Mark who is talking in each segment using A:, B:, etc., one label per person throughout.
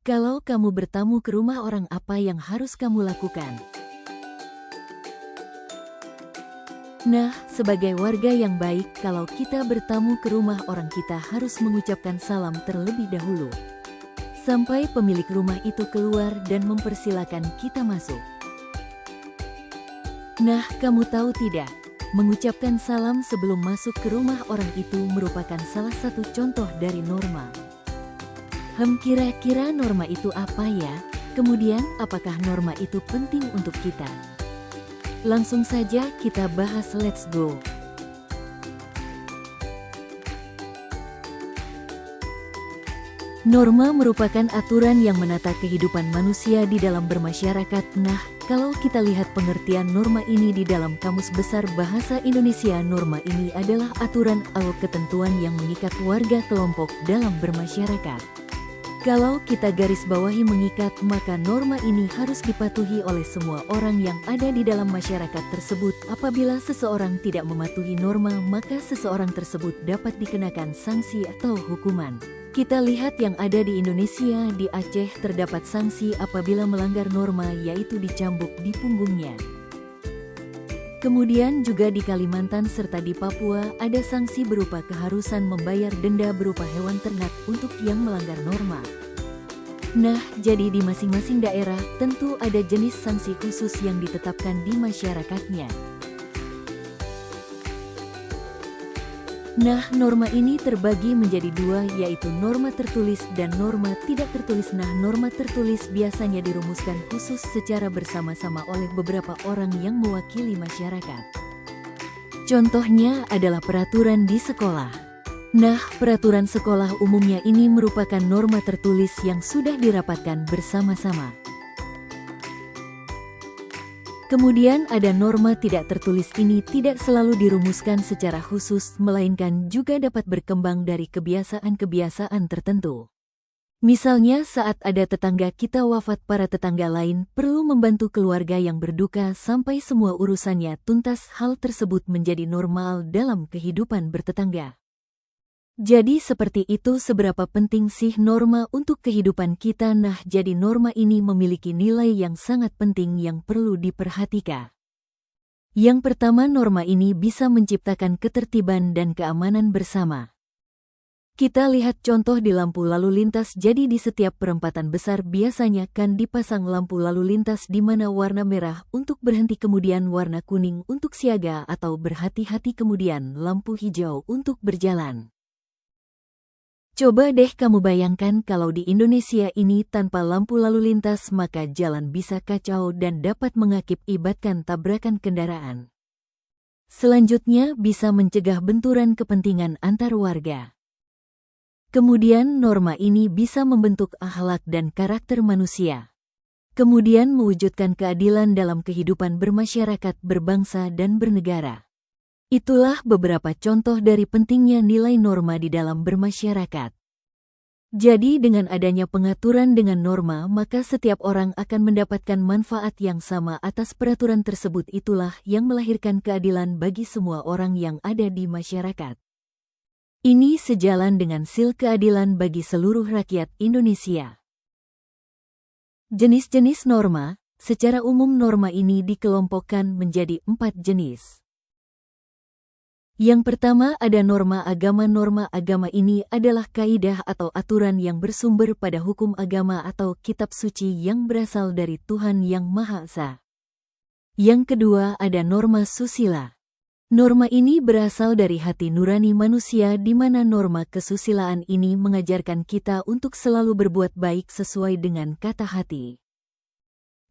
A: Kalau kamu bertamu ke rumah orang, apa yang harus kamu lakukan? Nah, sebagai warga yang baik, kalau kita bertamu ke rumah orang, kita harus mengucapkan salam terlebih dahulu. Sampai pemilik rumah itu keluar dan mempersilakan kita masuk. Nah, kamu tahu tidak? Mengucapkan salam sebelum masuk ke rumah orang itu merupakan salah satu contoh dari norma. Kira-kira norma itu apa ya? Kemudian, apakah norma itu penting untuk kita? Langsung saja kita bahas, let's go! Norma merupakan aturan yang menata kehidupan manusia di dalam bermasyarakat. Nah, kalau kita lihat pengertian norma ini di dalam Kamus Besar Bahasa Indonesia, norma ini adalah aturan atau ketentuan yang mengikat warga kelompok dalam bermasyarakat. Kalau kita garis bawahi mengikat, maka norma ini harus dipatuhi oleh semua orang yang ada di dalam masyarakat tersebut. Apabila seseorang tidak mematuhi norma, maka seseorang tersebut dapat dikenakan sanksi atau hukuman. Kita lihat yang ada di Indonesia, di Aceh terdapat sanksi apabila melanggar norma, yaitu dicambuk di punggungnya. Kemudian juga di Kalimantan serta di Papua ada sanksi berupa keharusan membayar denda berupa hewan ternak untuk yang melanggar norma. Nah, jadi di masing-masing daerah tentu ada jenis sanksi khusus yang ditetapkan di masyarakatnya. Nah, norma ini terbagi menjadi dua, yaitu norma tertulis dan norma tidak tertulis. Nah, norma tertulis biasanya dirumuskan khusus secara bersama-sama oleh beberapa orang yang mewakili masyarakat. Contohnya adalah peraturan di sekolah. Nah, peraturan sekolah umumnya ini merupakan norma tertulis yang sudah dirapatkan bersama-sama. Kemudian ada norma tidak tertulis, ini tidak selalu dirumuskan secara khusus, melainkan juga dapat berkembang dari kebiasaan-kebiasaan tertentu. Misalnya saat ada tetangga kita wafat, para tetangga lain perlu membantu keluarga yang berduka sampai semua urusannya tuntas. Hal tersebut menjadi normal dalam kehidupan bertetangga. Jadi seperti itu, seberapa penting sih norma untuk kehidupan kita? Nah, jadi norma ini memiliki nilai yang sangat penting yang perlu diperhatikan. Yang pertama, norma ini bisa menciptakan ketertiban dan keamanan bersama. Kita lihat contoh di lampu lalu lintas. Jadi di setiap perempatan besar biasanya kan dipasang lampu lalu lintas di mana warna merah untuk berhenti, kemudian warna kuning untuk siaga atau berhati-hati, kemudian lampu hijau untuk berjalan. Coba deh kamu bayangkan kalau di Indonesia ini tanpa lampu lalu lintas, maka jalan bisa kacau dan dapat mengakibatkan tabrakan kendaraan. Selanjutnya bisa mencegah benturan kepentingan antar warga. Kemudian norma ini bisa membentuk akhlak dan karakter manusia. Kemudian mewujudkan keadilan dalam kehidupan bermasyarakat, berbangsa dan bernegara. Itulah beberapa contoh dari pentingnya nilai norma di dalam bermasyarakat. Jadi dengan adanya pengaturan dengan norma, maka setiap orang akan mendapatkan manfaat yang sama atas peraturan tersebut. Itulah yang melahirkan keadilan bagi semua orang yang ada di masyarakat. Ini sejalan dengan sil keadilan bagi seluruh rakyat Indonesia. Jenis-jenis norma. Secara umum norma ini dikelompokkan menjadi 4 jenis. Yang pertama ada norma agama. Norma agama ini adalah kaidah atau aturan yang bersumber pada hukum agama atau kitab suci yang berasal dari Tuhan Yang Maha Esa. Yang kedua ada norma susila. Norma ini berasal dari hati nurani manusia, di mana norma kesusilaan ini mengajarkan kita untuk selalu berbuat baik sesuai dengan kata hati.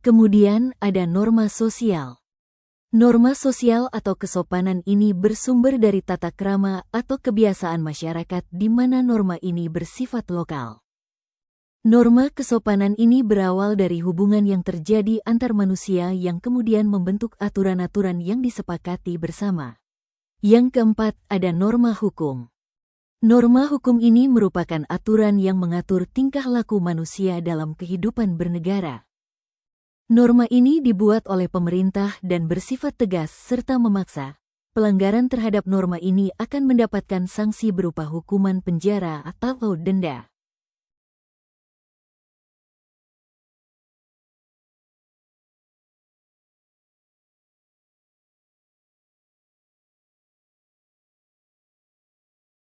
A: Kemudian ada norma sosial. Norma sosial atau kesopanan ini bersumber dari tata krama atau kebiasaan masyarakat, di mana norma ini bersifat lokal. Norma kesopanan ini berawal dari hubungan yang terjadi antar manusia yang kemudian membentuk aturan-aturan yang disepakati bersama. Yang keempat ada norma hukum. Norma hukum ini merupakan aturan yang mengatur tingkah laku manusia dalam kehidupan bernegara. Norma ini dibuat oleh pemerintah dan bersifat tegas serta memaksa. Pelanggaran terhadap norma ini akan mendapatkan sanksi berupa hukuman penjara atau denda.